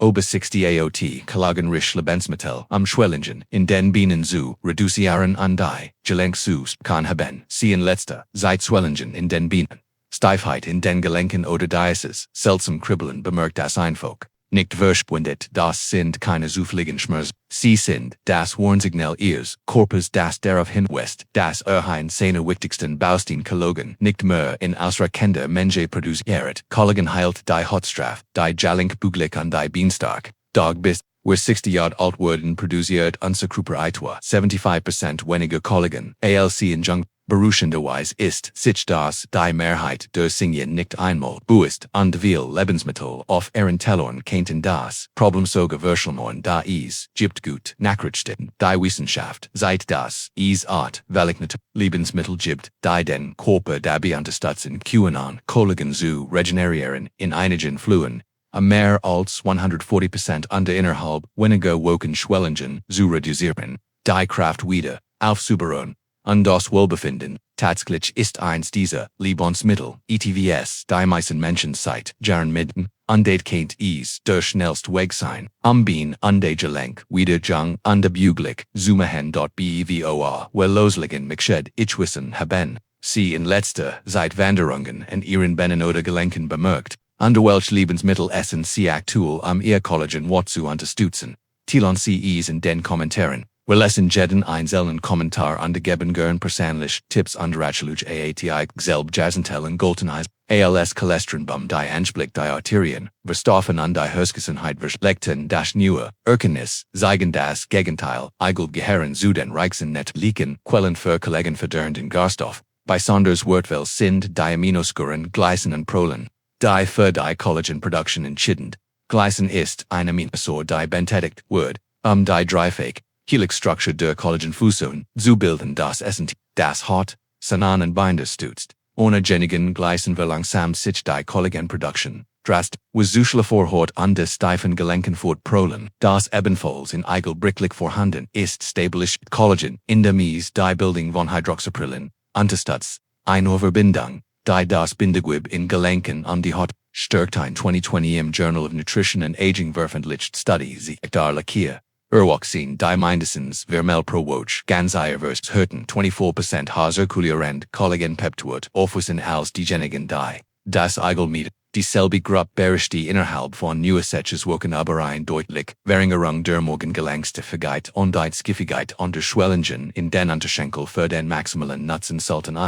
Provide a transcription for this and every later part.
Über 60 AOT, collagenreiche Lebensmittel, Schwellungen, in den Bienen zu reduzieren und die Gelenke zu kann haben. Sie in letzter Zeit Schwellungen in den Bienen, Steifheit in den Gelenken oder Diese, seltsam Kribbeln bemerkt das Einfolg. Nicht verschwindet, das sind keine zufälligen Schmerzen. Sie sind das Warnsignal Ihres Körpers, das darauf hinweist, dass seine wichtigsten Bausteine Collagen nicht mehr in ausreichender Menge produziert. Collagen heilt die Hautstraff, die Gelenke bügelig und die Bienenstark. Dog bis wir 60 Jahre alt werden produziert unser Körper etwa 75% weniger Collagen. ALC in Jung. Beruschenderweise ist sich das die Mehrheit der Singen nicht einmal bewusst und viel Lebensmittel auf ihren Tellern könnten das Problem sogar verschlimmern, da es gibt gut Nachrichten. Die Wissenschaft zeigt, dass es welche Lebensmittel gibt, die den Körper dabei unterstützen können, Collagen zu regenerieren in einigen Fällen. Mehr als 140% unter innerhalb weniger Wochen Schwellungen zu reduzieren. Die Kraft wieder aufzubauen. Und das Wohlbefinden, tatsächlich ist eins dieser Lebensmittel, ETVs, die meisten Menschen seit Jahren mitten, und det kennt es der schnellste Weg sein, Bein und de Gelenk wieder jung und bügelig zu machen. Bevor wir loslegen möchten, ich wissen haben, Sie in letzter Zeit Wanderungen in Ihren Beinen oder Gelenken bemerkt, unter welch Lebensmittel essen Sie aktuell Ihr Collagen zu unterstützen. Teilen Sie es in den Kommentaren. Wir lesen jeden einzelnen Kommentar und geben gern persönlich Tipps und Ratschläge AATI Selbstjazentellen Golteneis, ALS Cholesterol die Anblick die Arterien, Verstoffen und die Höchstgesundheit verlegten das neue Erkenntnis, zeigen das Gegenteil, gehören zu den reichsten Netliken, Quellen für Collagenfördernden Garstoff, besonders wertvoll sind die Aminosäuren Glycin und Proline, die für die Collagenproduktion entscheidend. Glycin ist eine Aminosäure die benötigt wird, die dreifähig Helixstruktur der Collagenfusion zu bilden, das Essen, das Haut, Sehnen und Beine stützt. Ohne genigen Glycin verlangsamt sich die Collagenproduktion. Drast, was zu vor Haut und des steifen Gelenken fort Proline, das ebenfalls in Eigelbricklich vorhanden ist, stabilisiert Collagen, indemies die Bildung von Hydroxypyrin, unterstützt eine Verbindung, die das Bindegewebe in Gelenken und die Haut stärkt. Ein 2020 im Journal of Nutrition and Aging veröffentlicht Studie zeigt Lakia. Erwachsen die mindestens vermel pro Woche ganz Eiweiß hörten 24% Haarkulierend Collagenpeptid aufwissen als diejenigen die das Eigelmeid, dieselbe Gruppe beherrscht die innerhalb von nur 6 Wochen aber ein deutlich Verringerung der Morgengelenkstiftigkeit und die Skiffigkeit unter Schwellungen in den Unterschenkel für den maximalen Nutzen sollten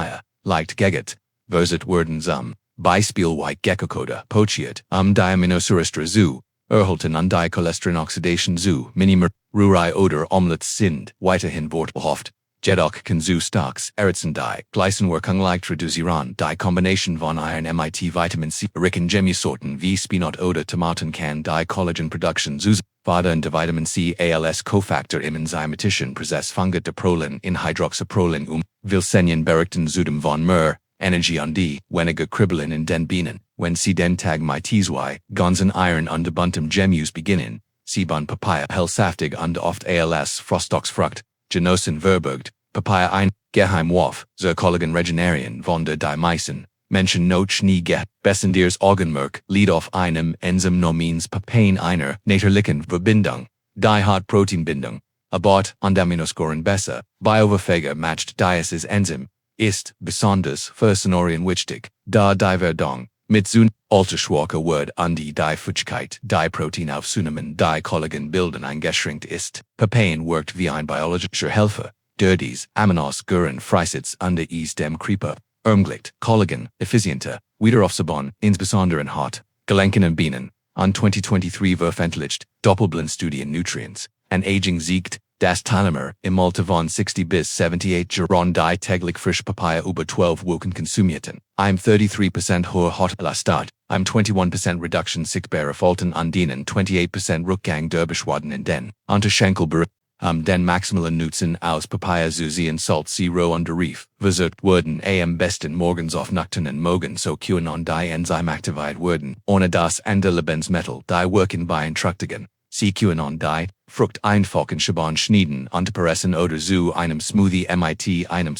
leicht geget, verset werden zum Beispiel White Gecko-Coda pochiert die Aminosäurestre zu erhalten und die Cholesterinoxidation zu minimieren. Rührei oder Omelets sind weiterhin vorteilhaft, jedoch kann zu starkes Erhitzen die Glycinwirkung leicht reduzieren. Die Kombination von Iron mit Vitamin C reichen Gemüsesorten wie Spinat oder Tomaten kann die Collagenproduktion zu fördern. Der Vitamin C als Cofactor im enzymatischen Prozess fungiert der Proline in Hydroxyproline will Senien berichten zudem von mehr Energie und die weniger Kribbeln in den Bienen. Wenn Sie den Tag mit zwei ganzen Iron und buntem Gemüse beginnen, Sie bon Papaya hellsaftig und oft als Froststocksfrucht, Genossen verbergt, Papaya ein Geheimwaffe, zur Collagen regenerieren von der die meisten Menschen noch nie besonders Augenmerk liegt auf einem Enzym namens Papain einer natürlichen Verbindung, die Hautproteinbindung, abort und Aminosäuren besser, bioverfähiger matcht dieses Enzym, ist besonders für Senioren wichtig, da die Verdauung mit zu altersschwacher wird und die Feuchtigkeit, die Proteinaufzunehmen, die Collagen bilden eingeschränkt ist. Papain wirkt wie ein biologischer Helfer, der dies Aminosäuren freisetzt und es dem Körper ermöglicht, Collagen effizienter wieder aufzubauen, insbesondere in Haut, Gelenken und Bienen. An 2023 veröffentlicht, Doppelblindstudien Nutrients and Aging zeigt, das Teilnehmer im Alter von 60 bis 78 Jahren die täglich frisch Papaya über 12 Wochen konsumierten, 33% hohe Hautelastat, 21% Reduction sichtbarer Falten an denen 28% Rückgang der Beschwerden in den Unterschenkelbereich. Den maximalen Nutzen aus Papaya zu ziehen sollte Zero und Rief, versucht wurden am besten morgens auf nüchternen Morgen so kühlen und die Enzymaktivität werden, ohne das andere Lebensmittel die wirken beeinträchtigen. Sie kühlen und die Frucht einfach in Scheiben schneiden und pressen oder zu einem Smoothie mit einem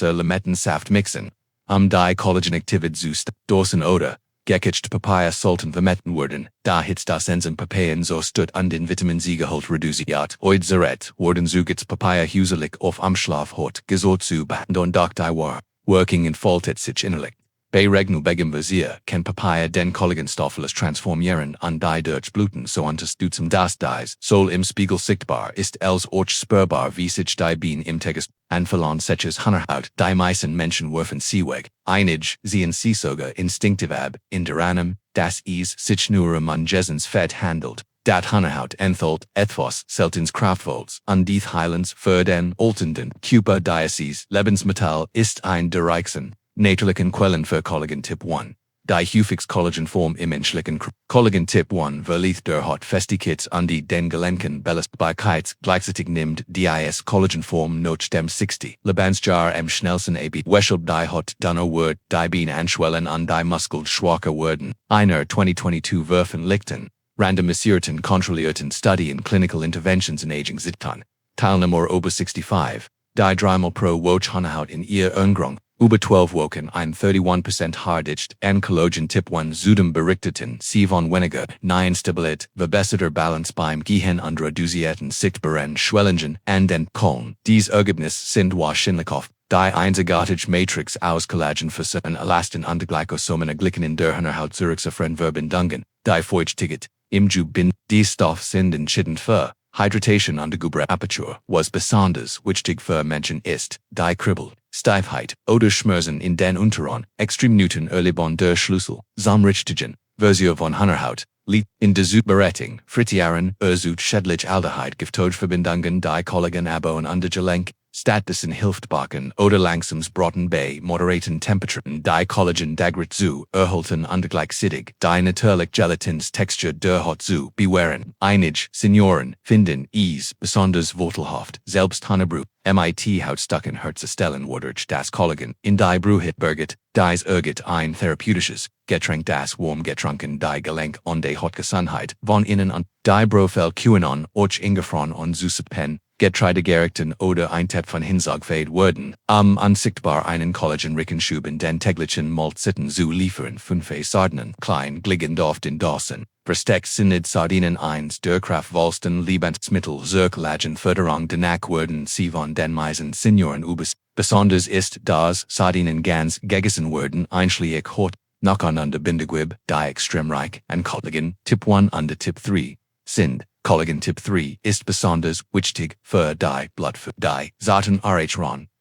Limettensaft mixen, die Collagenaktivität zu stoßen oder Gekiched Papaya sollten vermetten worden, da hits das Enzym Papayen so stut an den Vitamin C Gehalt reduziert, oidzaret, worden zugits Papaya huselig auf am Schlafhort, gesot zu behandelt und auch die war, working in faultet sich innerlich. Bei regnu begim Visier can Papaya den Collagenstoffels transformieren an die durch Bluten so unterstützen das dies soll im Spiegel sichtbar ist els och spürbar wie sich die Bein im Teges anverlangt seches Hunnerhaut die meisten Menschen werfen sie weg, einig sehen sie sogar instinktiv ab, in der Annahme, dass es sich nur um Jesens Fett handelt. Dat Hunnerhaut entholt etwas seltens kraftvolles an die Highlands für den alternden Kupa Diasis Lebensmittel ist ein der reichsten natürlichen Quellen für Collagen Typ 1. Die häufigste Collagenform im menschlichen Collagen Typ 1 verlieth der Haut Festigkeit an die den Gelenken Belastbarkeit gleichzeitig nimmt dies Collagenform nach dem 60 Lebensjahr am schnellsten ab, weshalb die Haut dünner wird, die Beine anschwellen an die Muskeln schwacher werden. Einer 2022 veröffentlichten, randomisierten kontrollierten Study in Clinical Interventions in Aging Sitan. Teilnehmer über 65, die dreimal pro Woche Hunnerhaut in ihr Ernährung, über 12 Wochen ein 31% hardicht an Collagen Typ 1 Zudem berichteten, sie von weniger Instabilität, verbesserter Balance beim Gehirn und reduzierten sichtbaren Schwellungen an den Kohlen. Dies Ergebnis sind wahrscheinlich auf die einzigartige Matrix aus Collagenfasern Elasten und Glycosomen Glyken in der Hunnerhaut zurückzuführen Verbindungen, die feuchtigkeit im Jub bin, die Stoff sind entscheidend für Hydration und Gubre Aperture, was besonders wichtig für Menschen ist, die Kribbel, Steifheit oder Schmerzen in den Unteren, Extremnuten erleben der Schlüssel, zum richtigen Version von Hunnerhaut, liegt in der Berettung, Fritieren, schädlich Aldehyde Giftverbindungen die Collagen abbauen und der Gelenke, Stattdessen hilft backen oder langsames Braten bei moderaten Temperaturen die Collagen dagrit zu erhalten und gleichzeitig die natürlich Gelatins Textur der Haut zu bewahren. Einige Senioren finden es besonders vorteilhaft, selbst Knochenbrühe, Hautstocken herzustellen wodurch das Collagen in die Brühe berget, dies ergibt ein therapeutisches Getränk das warm getrunken die Gelenk und die Hautgesundheit von innen und die Brofell QAnon och ingefroren und Susapen, Getreidegerechten oder Eintep von Hinsagfähig werden, unsichtbar einen collagenreichen Schub in den täglichen Mahlzeiten zu liefern 5 Sardinen, klein gliegend auf den Dosen. Versteckt sind Sardinen 1 der kraftvollsten Lebensmittel zur Collagenförderung danach werden sie von den meisten Senioren übers. Besonders ist, dass Sardinen ganz gegessen werden, einschließlich Haut, nacheinander Bindegewebe, die extrem reich an Collagen, Typ 1 und Typ 3 sind. Collagen Typ 3 ist besonders wichtig für die Blut für die Saaten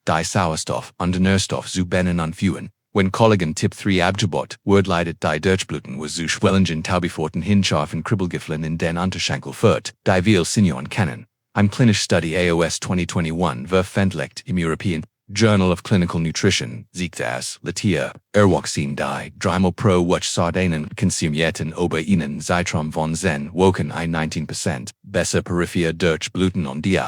die Sauerstoff und Nährstoff zu binden und führen. Wenn Collagen Typ 3 abgebaut wird, leidet die Durchbluten was zu Schwellungen Taubiforten hinscharfen Kribbelgiffeln in den Unterschenkel führt, die wir Senioren kennen. Ein Clinisch Study AOS 2021 veröffentlicht im European Journal of Clinical Nutrition, zeigt das, Latia, Erwachsen die, dreimal pro Woche Sardinen konsumierten über ihnen Zeitraum von 10 Wochen ein 19% besser peripher durch Bluten und die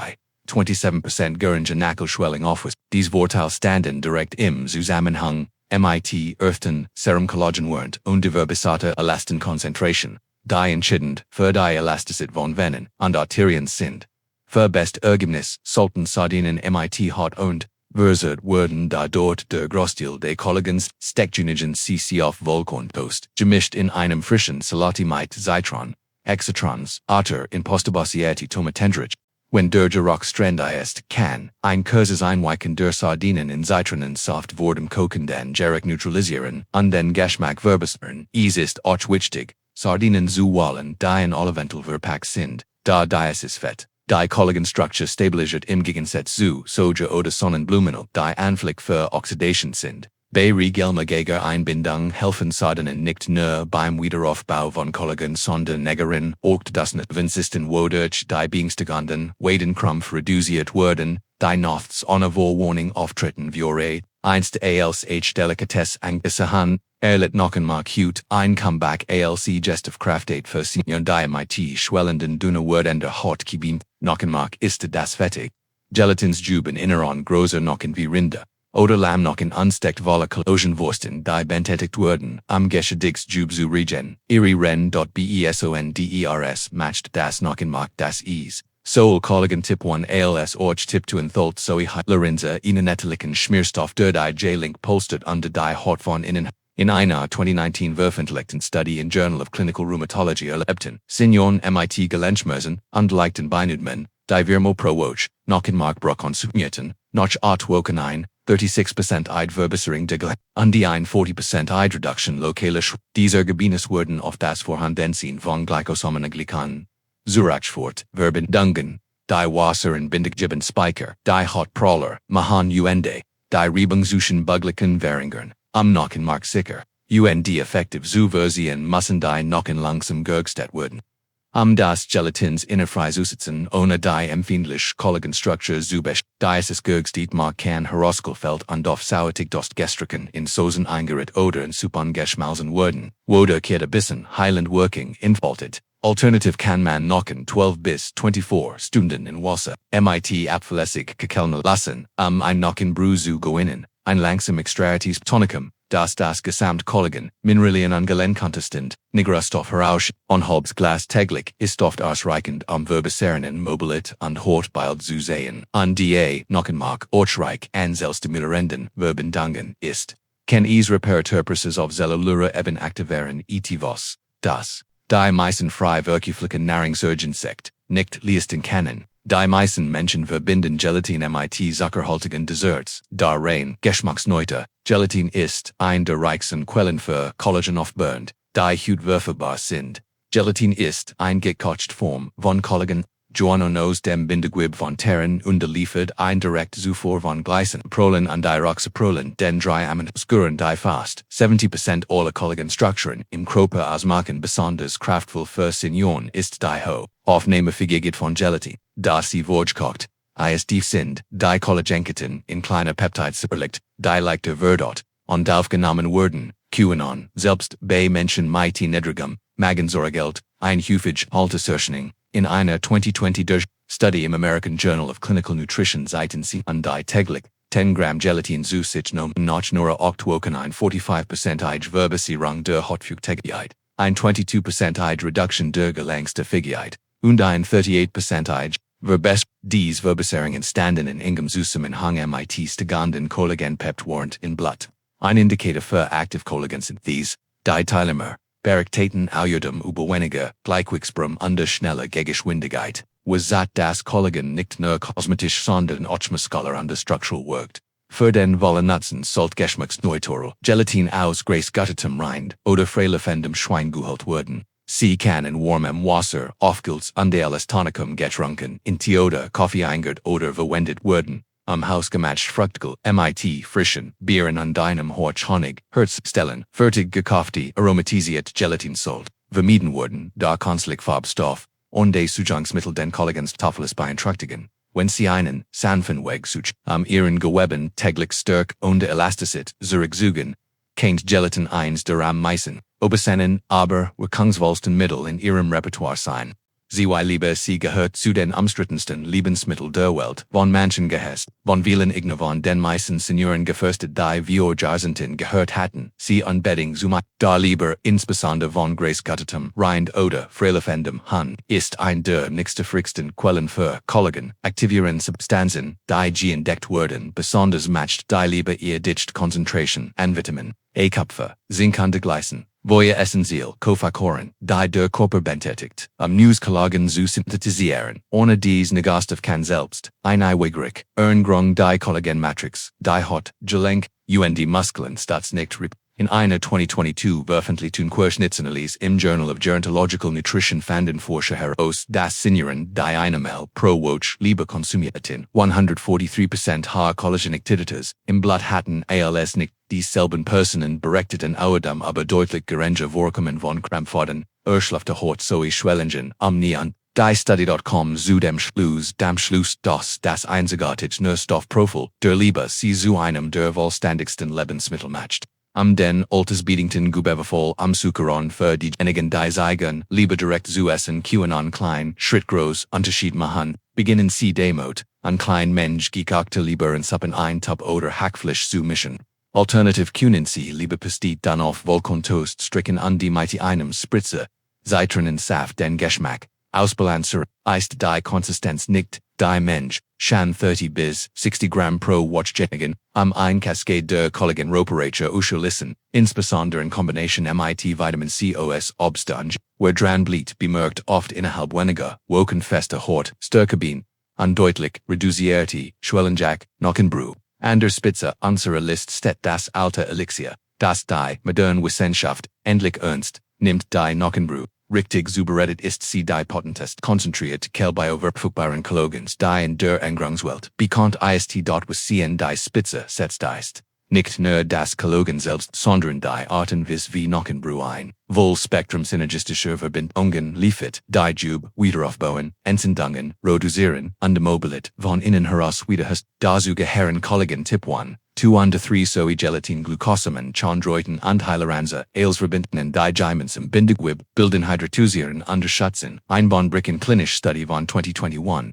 27% geringe Nackelschwelling aufweis. Dies Vorteil standen direkt im Zusammenhang, mit Earthten, Serum Collagenwert und die verbesserte Elastenkonzentration, die entscheidend für die Elasticität von Venen und Arterien sind. Für best Ergebnis sollten Sardinen Haut und versert werden da dort der Großteil des Collagens Steckjunigen cc auf Vollkorntoast, gemischt in einem frischen Salati mit Zitron, Exotrons, Otter in postobasierte Tomatendrich. Wenn der Geruch streng ist, kann ein kurzes Einweichen der Sardinen in Zitronen soft worden kochen den Geruch neutralisieren und den Geschmack verbessern. Es ist auch wichtig, Sardinen zu wählen, die in Olivenöl verpackt sind, da dies ist Fett. Die Collagenstruktur stabilisiert im Gegensatz zu Soja oder Sonnenblumenöl, die anfällig für Oxidation sind. Bei regelmäßiger Einbindung helfen Sardinen nicht nur beim Wiederaufbau von Collagen, sondern negeren auch das Nervensystem wodurch die Beingstagenden Wadenkrämpfe reduziert werden, die nachts ohne Vorwarnung auftreten wie einst als Delikatesse angesehen, Knochenmark Hut, ein Comeback als Gestive Kraftät für Senior die mit schwellenden dünner Word in der Haut gebeamt, Knochenmark ist das Fettig. Gelatins Juben inneren großer Knochen wie Rinde oder Lammknochen ansteckt volle Collagenwursten die bentätigt werden, am Geschädigst Jub zu regen, ihre Ren.besonders matcht das Knochenmark das is. Soul Collagen Typ 1 als och Typ 2 entholt Soe Lorenza innenetlichen Schmierstoff der die J-Link polstert unter die Haut von innen. In einer 2019 veröffentlichten Study in Journal of Clinical Rheumatology erlebten Signon MIT Gelenschmerzen und leichten Beinüdmen, die Virmo pro Woche, Knochenmarkbruch konsumierten, noch 8 Wochen ein, 36% Eidverbesserung der Gelenke, und die 41% Eidreduction lokale Dieser Gebines wurden auf das Vorhandensein von glycosomenen Glykanen Zurachfort, Verbindungen, die Wasseren Bindegiben Spiker, die Hautproller, Mahan UND, die Reibungsuschen Buglichen Wäringern, am Knochenmark sicher, UND effektiv zu versieren müssen die Knochen langsam gergstett werden. Das Gelatins innerfreisusitzen ohne die empfindlich Collagenstruktur zu dieses gergsteht kann herausgestellt und auf sauertig dost gestrichen in Soßen eingerät oder in Suppen geschmalzen werden, oder kehrt bisschen heilend working infoltet. Alternative kann man Knochen 12 bis 24 Stunden in Wasser, mit abflässig gekelne lassen, ein Knochenbrühe zu gewinnen, ein langsam extraitis tonicum, das Gesamtkollagen, Mineralien und Gelenkontestand, Nigrostoff heraus, onhalbs Glas täglich, ist oft ausreichend verbessern Mobilität und Haut bald zu sehen, und die Knochenmark ortsreich an selbststimulierenden Verbindungen ist. Kann es Reparaturprozess auf Zellulare eben aktivieren was, das die meisten frei wirklichen Nahrungsergänzungssäfte nicht leisten können. Die meisten Menschen verbinden Gelatine mit zuckerhaltigen Desserts, da rein geschmacksneutral. Gelatine ist ein der reichsten Quellen für Collagen aufbauend, die hautverfügbar sind. Gelatine ist eine gekochte Form von Collagen, Johann aus dem Bindegewebe von Tieren und liefert ein direkt Zufuhr von Glycin, Prolin und Diroxyprolin, den drei Aminosäuren die fast 70% aller Collagenstrukturen im Körper ausmachen. Besonders kraftvoll für Signon ist die Aufnahmefähigkeit von Gelatine, da sie vorgekocht ist sind, die Collagenketen in kleine Peptides zerlegt, die leichter verdorrt und aufgenommen werden, QAnon, selbst bei Menschen mit niedrigem Magensäuregehalt, ein häufig Alterserscheinung. In einer 2020 Study im American Journal of Clinical Nutrition zeigten sie an die täglich 10 Gramm Gelatine zu sich noch nur 8 Wochen ein 45% Verbesserung der Hautfeuchtigkeit, ein 22% Reduction der Gelenkfähigkeit und ein 38% Verbesserung. Diese Verbesserungen standen in engem Zusammenhang mit steigenden Collagenpeptidwert in Blut. Ein Indikator für Active Collagen-Synthese, die Teilnehmer berichteten außerdem über weniger Gleichgewichtsprobleme und schnelle Geschwindigkeit, was das Collagen nicht nur kosmetisch sondern auch muskular und strukturell wirkt. Für den vollen Nutzen sollte geschmacksneutral Gelatine aus greisguttetem Rind oder freilaufendem Schwein geholt werden. Sie kann in warmem Wasser, aufgehüllt und als Tonikum getrunken, in Tee oder Kaffee eingert oder verwendet werden. Hausgemacht Fruchtigel, mit frischen Bieren und einem Honig, Herzstellen, fertig gekaufte, aromatisiert Gelatine sollte vermieden werden, da künstlich Farbstoff und die Zugangsmittel den Collagenstoffels beeinträchtigen. Wenn Sie einen sanften Weg suchen, Ihren Geweben täglich stark und Elastizität zurückzugen, kennt Gelatine eins der am meisten oberseinen, aber wirkungsvollsten Mittel in Ihrem Repertoire sein. Sie lieber sie gehört zu den umstrittensten Lebensmitteln der Welt, von manchen gehasst, von vielen ignorant den meisten Senioren gefürchtet, die wir Jahrzehnten gehört hatten, sie Anbetung zu machen, da lieber insbesondere von greisguttetem Rind oder freilaufendem Hahn, ist ein der nächstfrigsten Quellen für Collagen, aktivierende Substanzen, die entdeckt wurden, besonders matcht die lieber ihr dicht Konzentration an Vitamin A, Kupfer, Zink und Glycin. Woje essentiell Kofaktoren, die der Körper benötigt, News Collagen zu synthetisieren. Ohne dies Negativ kann selbst ein Eiwegrig, Grung die Collagenmatrix, die Haut, Gelenke, und Muskeln stats nicht rip. In einer 2022 veröffentlichten Querschnittsanalyse im Journal of Gerontological Nutrition fanden Forscher heraus, dass Senioren, die einmal pro Woche Leber konsumierten, 143% hohe Collagenaktivitas im Blut hatten als nicht dieselben Personen berichteten außerdem aber deutlich geringer Vorkommen von Krampfaden, erschlaffter Haut sowie Schwellungen Nieren. Die Study.com zu dem Schluss, dass das einzigartige Nährstoffprofil der Leber sie zu einem der wohlständigsten Lebensmittel matcht. Den altersbedingten Gebebevoll Zuckeron für diejenigen die sagen, lieber direkt zu essen einen kleinen Schrittgroß Unterschied machen, beginnen sie damit, ein klein Mensch gekochte Leber in Suppen ein Topf oder Hackfleisch zu mischen. Alternativ können sie lieber Pastit dann auf Vollkorntoast stricken und die mit einem Spritzer Zitronensaft den Geschmack Ausbalancer, iced die Konsistenz nicht, die Mensch, Shan 30 bis 60 Gramm pro Watchjenigen, ein Cascade der Collagenreichen Uschelissen, insbesondere in Kombination mit Vitamin C os Obstange, where dran bleat bemerkt oft innerhalb weniger, woken feste Haut, stärken, undeutlich, reduzierte, Schwellenjack, Knochenbrühe, an der Spitze unserer List steht das alte Elixier, das die moderne Wissenschaft, endlich ernst, nimmt die Knochenbrühe. Richtig zubereitet ist sie die potentest konzentriert Kelbioverfügbaren Collagens die in der Ernährungswelt bekannt ist dort was sie in die Spitze setzt ist. Nicht nur das Collagen selbst, sondern die Arten wie Knochenbrühe ein, Vollspektrum synergistischer Verbindungen liefert, die Jub, Wiederaufbauen, Entzündungen, reduzieren, und Mobilität von innen heraus wiederherst, dazu gehören Collagen Typ 1, 2 und 3 sowie Gelatine Glucosamen, Chondroiten und Hyaluronize, Ailsverbindungen die Gemeinsam im Bindegewebe bilden Hydrotusieren unterschätzen, Einbahnbrücken klinisch Study von 2021.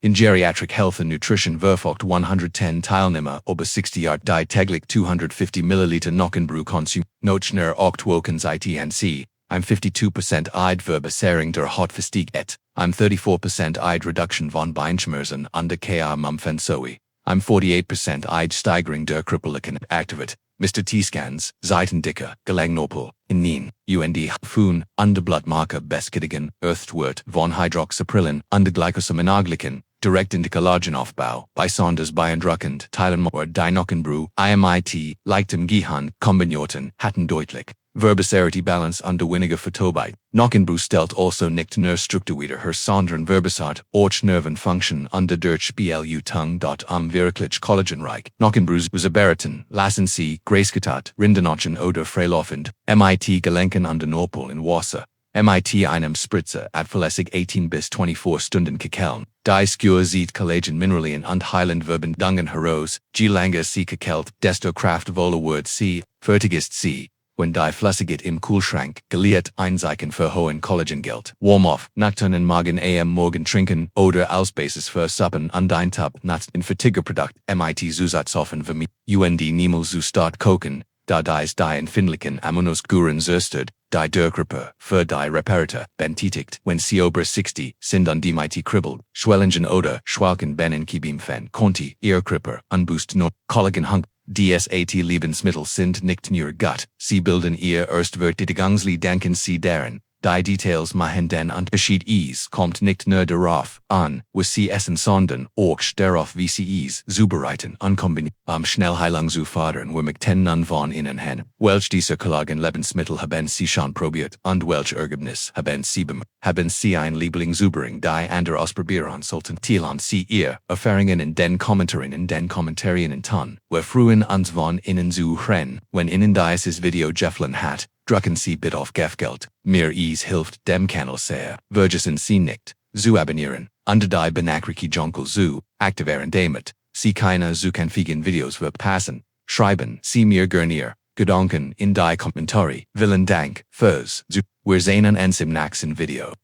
In Geriatric Health and Nutrition verfolgt 110 Teilnehmer über 60 Jahre die täglich 250 Milliliter Knochenbrühe konsumieren, Notchner 8 Wochen ITNC, 52% Eid Verbesserung der Hautfatigue et, 34% Eid Reduction von Beinschmerzen und der Ka sowie, 48% Eid Steigerung der körperlichen Aktivität. Mr. T-Scans, Seitendicke, Gelenke, innen, UND, Fühlen, und Blutmarker bestätigen, Earthwert von Hydroxypyrilin, und Glycosaminoglycan, direkt in den Collagenaufbau, besonders beeindruckend, Teilen oder die Knochenbrühe, IMIT, leichtem Gehirn, Kombinationen, hatten deutlich, Verbesserity Balance und weniger Vertobheit. Knochenbrühe stellt also nicht nur Struktur wider her sondern verbessert auch Nervenfunction und der Spielutung dort wirklich collagenreich. Knochenbrühe zubereiten, lassen sie, Gracegetat, Rindenotchen oder freilaufend, mit Gelenken und Nopel in Wasser. Mit einem Spritzer abverlässig 18 bis 24 Stunden kekeln. Die Skür sieht Collagen-Mineralien und Heilend-Verbindungen heraus, je länger sie kekelt, desto kraftvoller wird sie, fertig ist sie. Wenn die Flüssigkeit im Kühlschrank geliert, ein Zeichen für hohen Collagen gilt. Warm auf, nocturnen Morgen am Morgen trinken oder als Basis für Suppen und ein Tab Nuts in Vertigerprodukt mit Zusatzstoffen wie UND niemals zu stark kochen, da dies die empfindlichen Aminosäuren zerstört, die der Körper für die Reparatur benötigt, wenn sie über 60 sind und die mit kribbelt, Schwellungen oder schwachen Beinen bekämpfen konnte, ihr Körper unboost nur Collagenhunk. Diese Lebensmittel sind nicht nur gut, sie bilden ihr Erstverteidigungsli denken sie daran, die Details machen den Unterschied es kommt nicht nur darauf an, was sie essen sondern auch darauf wie sie es zubereiten und kombinieren, Schnellheilung zu fördern womit nun von innen hin, welch diese Collagen-Lebensmittel haben sie schon probiert und welch Ergebnis haben sie haben sie ein Lieblingsübung die andere ausprobieren sollten teilen sie ihr Erfahrungen in den Kommentaren in Ton, wir freuen uns von innen zu hören, wenn innen dieses Video gefallen hat. Drucken Sie bitte auf Gefgeld, mir es hilft dem Kanal sehr, vergessen Sie nicht, zu abonnieren, und die Benachrichtigungen zu aktivieren damit, Sie keine zukünftigen Videos verpassen, schreiben Sie mir gerne Ihr Gedanken in die Kommentare, vielen Dank fürs Zu, wir sehen uns im nächsten Video.